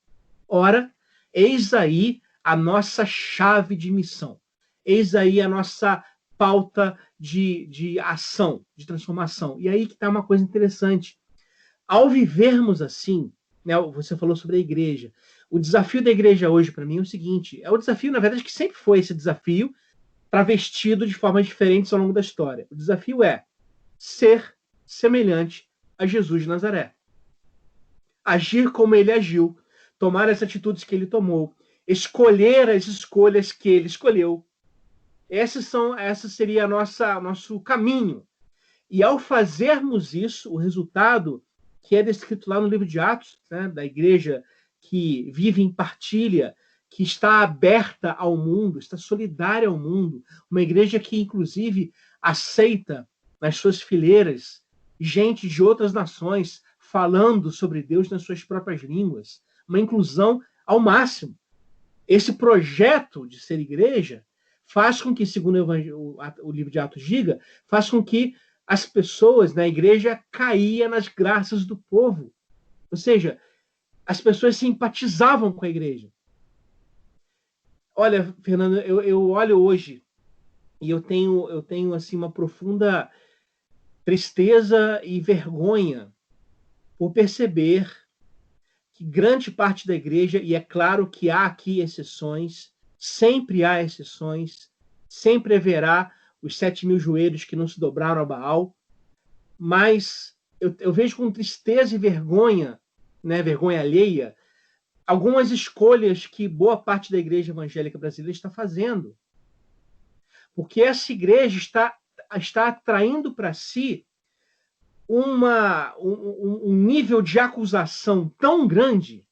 Ora, eis aí a nossa chave de missão. Eis aí a nossa pauta de ação, de transformação. E aí que está uma coisa interessante. Ao vivermos assim, né, você falou sobre a igreja. O desafio da igreja hoje, para mim, é o seguinte. É o desafio, na verdade, que sempre foi esse desafio, travestido de formas diferentes ao longo da história. O desafio é ser semelhante a Jesus de Nazaré. Agir como ele agiu, tomar as atitudes que ele tomou, escolher as escolhas que ele escolheu. Essa seria nosso caminho. E ao fazermos isso, o resultado que é descrito lá no livro de Atos, né, da igreja que vive em partilha, que está aberta ao mundo, está solidária ao mundo, uma igreja que, inclusive, aceita nas suas fileiras gente de outras nações falando sobre Deus nas suas próprias línguas, uma inclusão ao máximo. Esse projeto de ser igreja faz com que, segundo o livro de Atos diga, faz com que as pessoas na igreja caíam nas graças do povo. Ou seja, as pessoas simpatizavam com a igreja. Olha, Fernando, eu olho hoje e eu tenho assim uma profunda tristeza e vergonha por perceber que grande parte da igreja, e é claro que há aqui exceções, sempre há exceções, sempre haverá os 7.000 joelhos que não se dobraram a Baal, mas eu vejo com tristeza e vergonha, né, vergonha alheia, algumas escolhas que boa parte da igreja evangélica brasileira está fazendo. Porque essa igreja está atraindo para si um nível de acusação tão grande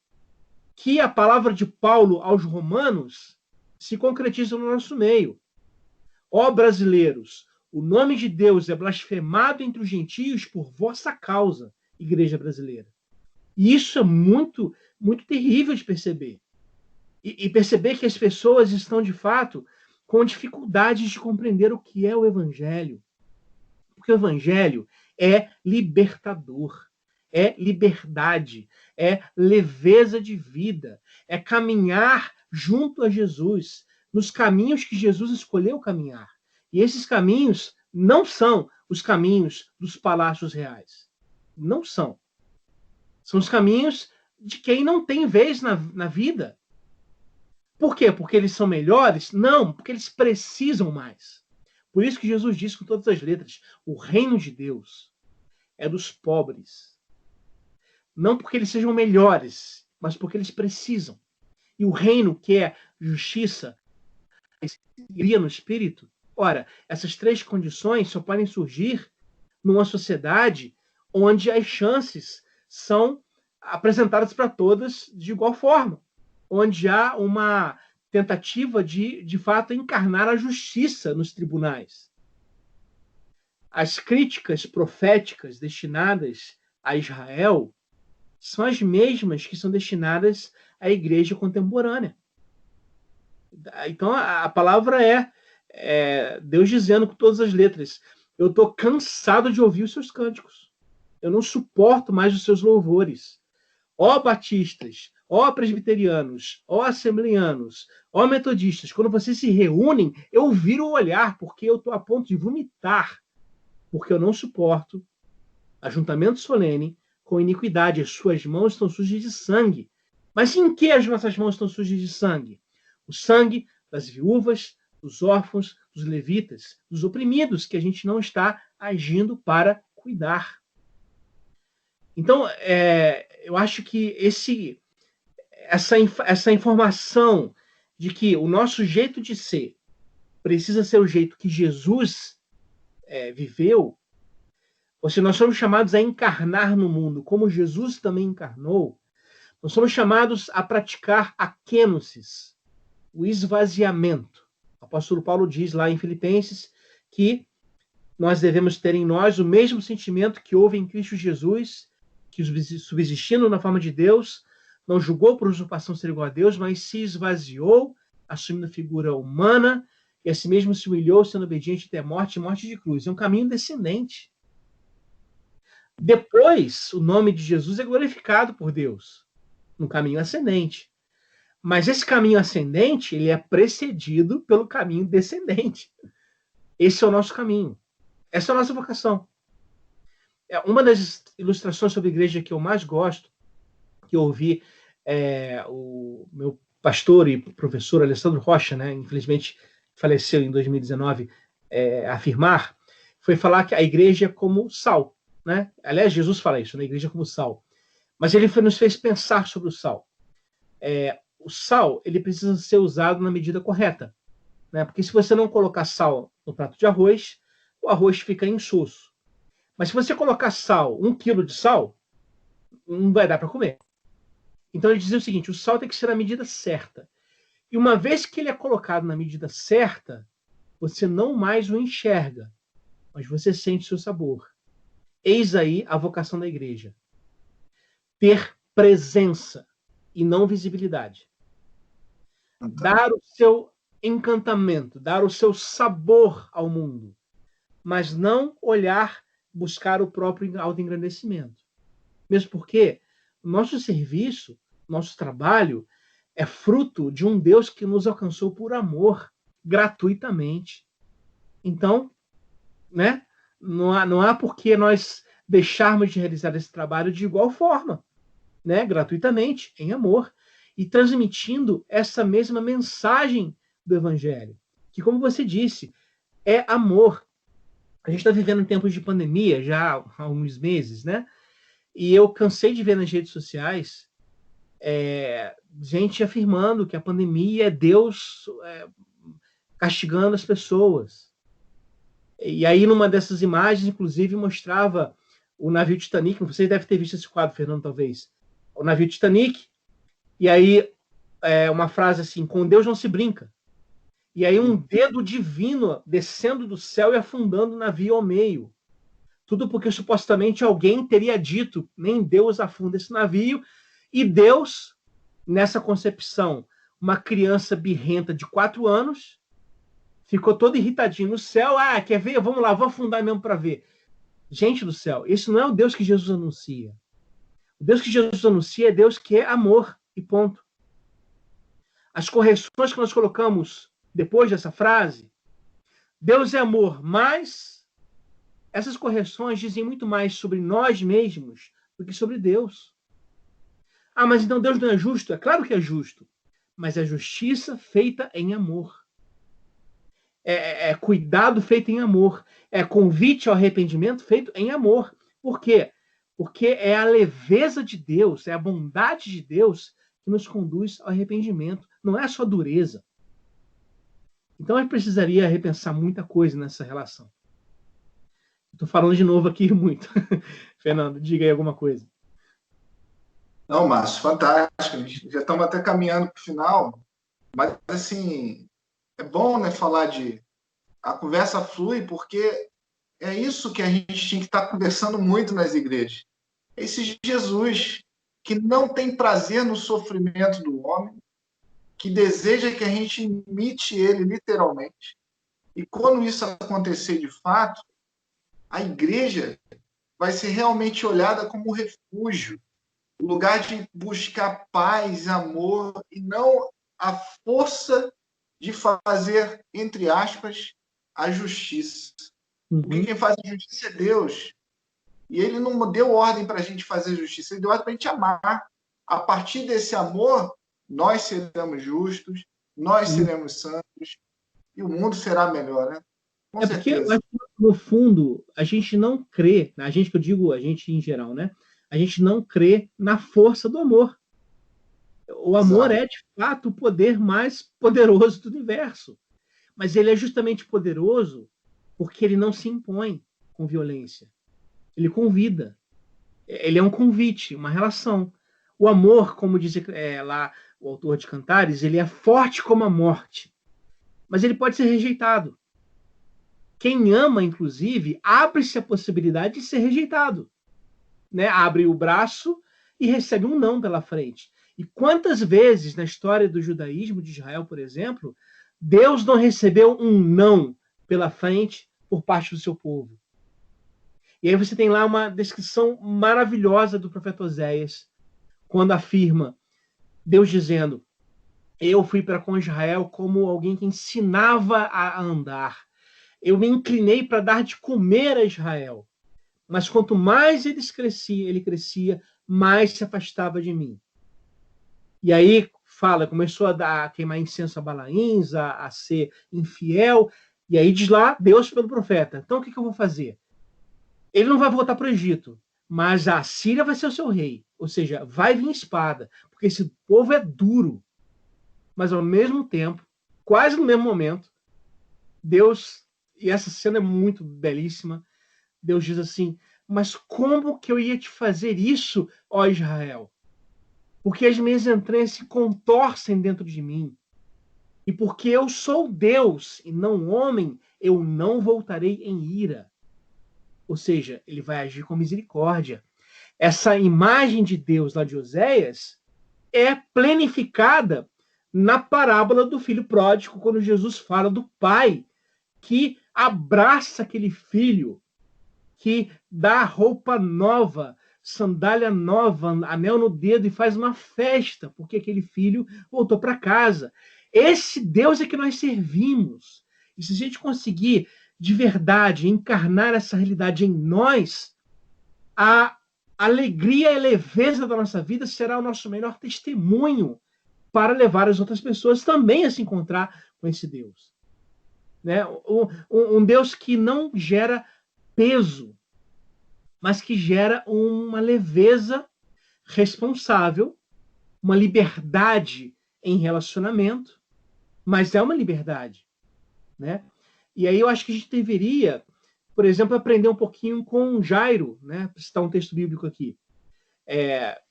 que a palavra de Paulo aos Romanos se concretiza no nosso meio. Ó brasileiros, o nome de Deus é blasfemado entre os gentios por vossa causa, igreja brasileira. E isso é muito, muito terrível de perceber. E perceber que as pessoas estão, de fato, com dificuldades de compreender o que é o Evangelho. Porque o Evangelho é libertador, é liberdade, é leveza de vida, é caminhar junto a Jesus, nos caminhos que Jesus escolheu caminhar. E esses caminhos não são os caminhos dos palácios reais. Não são. São os caminhos de quem não tem vez na vida. Por quê? Porque eles são melhores? Não, porque eles precisam mais. Por isso que Jesus diz com todas as letras, o reino de Deus é dos pobres. Não porque eles sejam melhores, mas porque eles precisam. E o reino que é justiça, alegria no espírito, ora, essas três condições só podem surgir numa sociedade onde as chances são apresentadas para todas de igual forma, onde há uma tentativa de fato, encarnar a justiça nos tribunais. As críticas proféticas destinadas a Israel são as mesmas que são destinadas à igreja contemporânea. Então, a palavra é Deus dizendo com todas as letras, eu estou cansado de ouvir os seus cânticos. Eu não suporto mais os seus louvores. Ó batistas, ó presbiterianos, ó assembleanos, ó metodistas, quando vocês se reúnem, eu viro o olhar, porque eu estou a ponto de vomitar, porque eu não suporto ajuntamento solene com iniquidade. As suas mãos estão sujas de sangue. Mas em que as nossas mãos estão sujas de sangue? O sangue das viúvas, dos órfãos, dos levitas, dos oprimidos, que a gente não está agindo para cuidar. Então, eu acho que essa informação de que o nosso jeito de ser precisa ser o jeito que Jesus viveu, ou seja, nós somos chamados a encarnar no mundo, como Jesus também encarnou, nós somos chamados a praticar a kenosis, o esvaziamento. O apóstolo Paulo diz lá em Filipenses que nós devemos ter em nós o mesmo sentimento que houve em Cristo Jesus, que subsistindo na forma de Deus, não julgou por usurpação ser igual a Deus, mas se esvaziou, assumindo figura humana, e a si mesmo se humilhou, sendo obediente até a morte, morte de cruz. É um caminho descendente. Depois, o nome de Jesus é glorificado por Deus, no caminho ascendente. Mas esse caminho ascendente, ele é precedido pelo caminho descendente. Esse é o nosso caminho. Essa é a nossa vocação. Uma das ilustrações sobre a igreja que eu mais gosto, que eu ouvi o meu pastor e professor Alessandro Rocha, né, infelizmente faleceu em 2019, afirmar, foi falar que a igreja é como sal. Né? Aliás, Jesus fala isso, né? A igreja é como sal. Mas ele nos fez pensar sobre o sal. O sal, ele precisa ser usado na medida correta. Né? Porque se você não colocar sal no prato de arroz, o arroz fica insosso. Mas se você colocar sal, 1 quilo de sal, não vai dar para comer. Então ele dizia o seguinte, o sal tem que ser na medida certa. E uma vez que ele é colocado na medida certa, você não mais o enxerga, mas você sente o seu sabor. Eis aí a vocação da igreja. Ter presença e não visibilidade. Dar o seu encantamento, dar o seu sabor ao mundo, mas não olhar, buscar o próprio autoengrandecimento. Mesmo porque nosso serviço, nosso trabalho, é fruto de um Deus que nos alcançou por amor, gratuitamente. Então, né, não há por que nós deixarmos de realizar esse trabalho de igual forma, né, gratuitamente, em amor, e transmitindo essa mesma mensagem do Evangelho, que, como você disse, é amor. A gente está vivendo em tempos de pandemia já há alguns meses, né? E eu cansei de ver nas redes sociais gente afirmando que a pandemia é Deus castigando as pessoas. E aí, numa dessas imagens, inclusive, mostrava o navio Titanic. Você deve ter visto esse quadro, Fernando, talvez. O navio Titanic. E aí, uma frase assim, com Deus não se brinca. E aí, um dedo divino descendo do céu e afundando o navio ao meio. Tudo porque, supostamente, alguém teria dito, nem Deus afunda esse navio. E Deus, nessa concepção, uma criança birrenta de 4 anos, ficou todo irritadinho no céu. Quer ver? Vamos lá, vou afundar mesmo para ver. Gente do céu, esse não é o Deus que Jesus anuncia. O Deus que Jesus anuncia é Deus que é amor, e ponto. As correções que nós colocamos depois dessa frase, Deus é amor, mas essas correções dizem muito mais sobre nós mesmos do que sobre Deus. Mas então Deus não é justo? É claro que é justo, mas é justiça feita em amor. É cuidado feito em amor. É convite ao arrependimento feito em amor. Por quê? Porque é a leveza de Deus, é a bondade de Deus que nos conduz ao arrependimento. Não é só dureza. Então, eu precisaria repensar muita coisa nessa relação. Estou falando de novo aqui muito. Fernando, diga aí alguma coisa. Não, Márcio, fantástico. Já estamos até caminhando para o final. Mas, assim, é bom, né, falar de... A conversa flui porque é isso que a gente tinha que estar conversando muito nas igrejas. Esse Jesus que não tem prazer no sofrimento do homem, que deseja que a gente imite ele literalmente. E quando isso acontecer de fato, a igreja vai ser realmente olhada como refúgio, o lugar de buscar paz, amor, e não a força de fazer, entre aspas, a justiça. Porque quem faz a justiça é Deus. E ele não deu ordem para a gente fazer a justiça, ele deu ordem para a gente amar. A partir desse amor, nós seremos justos, nós seremos santos, e o mundo será melhor, né? Com certeza. Porque, no fundo, a gente não crê, a gente que eu digo, a gente em geral, né? A gente não crê na força do amor. O amor é, de fato, o poder mais poderoso do universo. Mas ele é justamente poderoso porque ele não se impõe com violência. Ele convida. Ele é um convite, uma relação. O amor, como diz lá o autor de Cantares, ele é forte como a morte. Mas ele pode ser rejeitado. Quem ama, inclusive, abre-se a possibilidade de ser rejeitado. Né? Abre o braço e recebe um não pela frente. E quantas vezes na história do judaísmo de Israel, por exemplo, Deus não recebeu um não pela frente por parte do seu povo? E aí você tem lá uma descrição maravilhosa do profeta Oséias, quando afirma, Deus dizendo, eu fui para com Israel como alguém que ensinava a andar. Eu me inclinei para dar de comer a Israel. Mas quanto mais ele crescia, mais se afastava de mim. E aí começou a queimar incenso a Balaíns, a ser infiel. E aí diz lá, Deus pelo profeta, então o que eu vou fazer? Ele não vai voltar para o Egito, mas a Síria vai ser o seu rei. Ou seja, vai vir espada, porque esse povo é duro. Mas ao mesmo tempo, quase no mesmo momento, Deus, e essa cena é muito belíssima, Deus diz assim, mas como que eu ia te fazer isso, ó Israel? Porque as minhas entranhas se contorcem dentro de mim. E porque eu sou Deus e não homem, eu não voltarei em ira. Ou seja, ele vai agir com misericórdia. Essa imagem de Deus lá de Oséias é plenificada na parábola do filho pródigo, quando Jesus fala do pai que abraça aquele filho, que dá roupa nova, sandália nova, anel no dedo e faz uma festa, porque aquele filho voltou para casa. Esse Deus é que nós servimos. E se a gente conseguir, de verdade, encarnar essa realidade em nós, a alegria e a leveza da nossa vida será o nosso melhor testemunho para levar as outras pessoas também a se encontrar com esse Deus. Né? Um Deus que não gera peso, mas que gera uma leveza responsável, uma liberdade em relacionamento, mas é uma liberdade. Né? E aí eu acho que a gente deveria, por exemplo, aprender um pouquinho com Jairo, né? Para citar um texto bíblico aqui.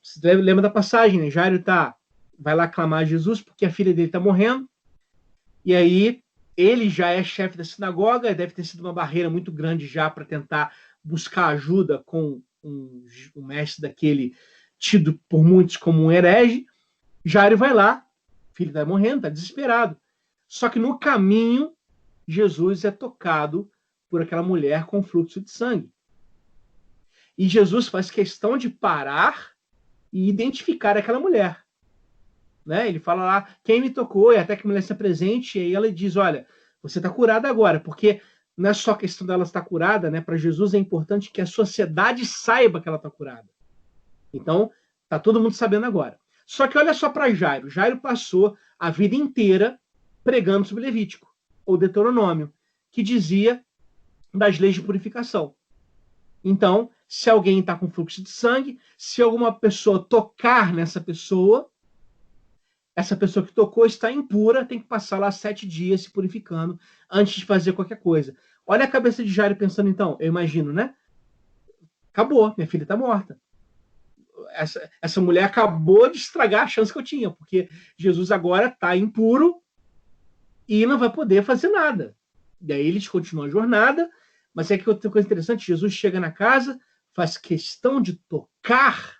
Você lembra da passagem, né? Jairo vai lá clamar a Jesus porque a filha dele está morrendo, e aí ele já é chefe da sinagoga, deve ter sido uma barreira muito grande já para tentar buscar ajuda com um mestre daquele tido por muitos como um herege. Jairo vai lá, o filho está morrendo, está desesperado. Só que no caminho, Jesus é tocado por aquela mulher com fluxo de sangue. E Jesus faz questão de parar e identificar aquela mulher. Né? Ele fala lá, quem me tocou? E até que a mulher se apresente, e aí ela diz, olha, você está curada agora, porque não é só questão dela estar curada, né? Para Jesus é importante que a sociedade saiba que ela está curada. Então, está todo mundo sabendo agora. Só que olha só para Jairo. Jairo passou a vida inteira pregando sobre Levítico, ou Deuteronômio, que dizia das leis de purificação. Então, se alguém está com fluxo de sangue, se alguma pessoa tocar nessa pessoa, essa pessoa que tocou está impura, tem que passar lá 7 dias se purificando antes de fazer qualquer coisa. Olha a cabeça de Jairo pensando, então, eu imagino, né? Acabou, minha filha está morta. Essa mulher acabou de estragar a chance que eu tinha, porque Jesus agora está impuro e não vai poder fazer nada. E aí eles continuam a jornada, mas é que outra coisa interessante, Jesus chega na casa, faz questão de tocar,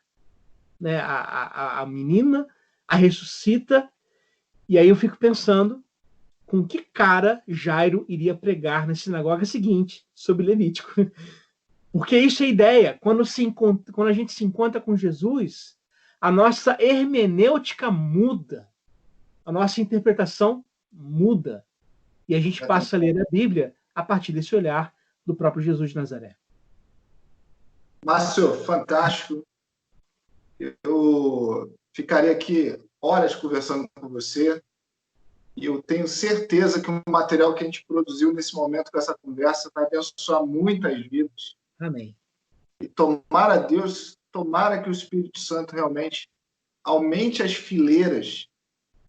né, a menina, a ressuscita, e aí eu fico pensando com que cara Jairo iria pregar na sinagoga seguinte sobre Levítico. Porque isso é a ideia. Quando a gente se encontra com Jesus, a nossa hermenêutica muda, a nossa interpretação muda, e a gente passa a ler a Bíblia a partir desse olhar do próprio Jesus de Nazaré. Márcio, fantástico. Eu ficaria aqui horas conversando com você e eu tenho certeza que o material que a gente produziu nesse momento com essa conversa vai abençoar muitas vidas. Amém. E tomara Deus, tomara que o Espírito Santo realmente aumente as fileiras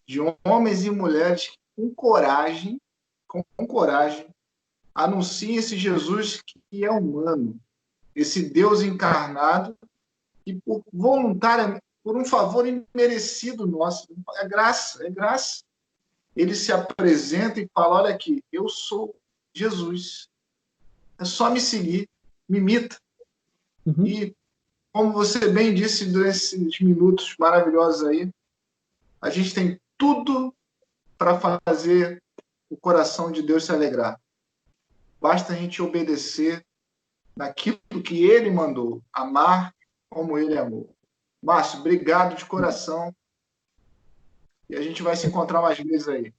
de homens e mulheres que, com coragem, anunciem esse Jesus que é humano, esse Deus encarnado, e voluntariamente, por um favor imerecido nosso, é graça, é graça. Ele se apresenta e fala, olha aqui, eu sou Jesus. É só me seguir, me imita. Uhum. E, como você bem disse nesses minutos maravilhosos aí, a gente tem tudo para fazer o coração de Deus se alegrar. Basta a gente obedecer naquilo que Ele mandou, amar como Ele amou. Márcio, obrigado de coração. E a gente vai se encontrar mais vezes aí.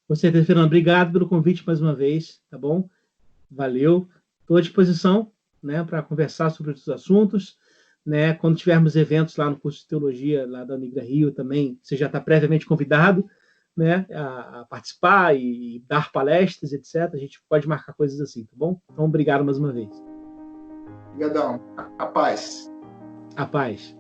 Com certeza, Fernando. Obrigado pelo convite mais uma vez, tá bom? Valeu. Estou à disposição, né, para conversar sobre outros assuntos. Né? Quando tivermos eventos lá no curso de teologia, lá da Unigra Rio também, você já está previamente convidado, né, a participar e dar palestras, etc. A gente pode marcar coisas assim, tá bom? Então, obrigado mais uma vez. Obrigadão. A paz. A paz.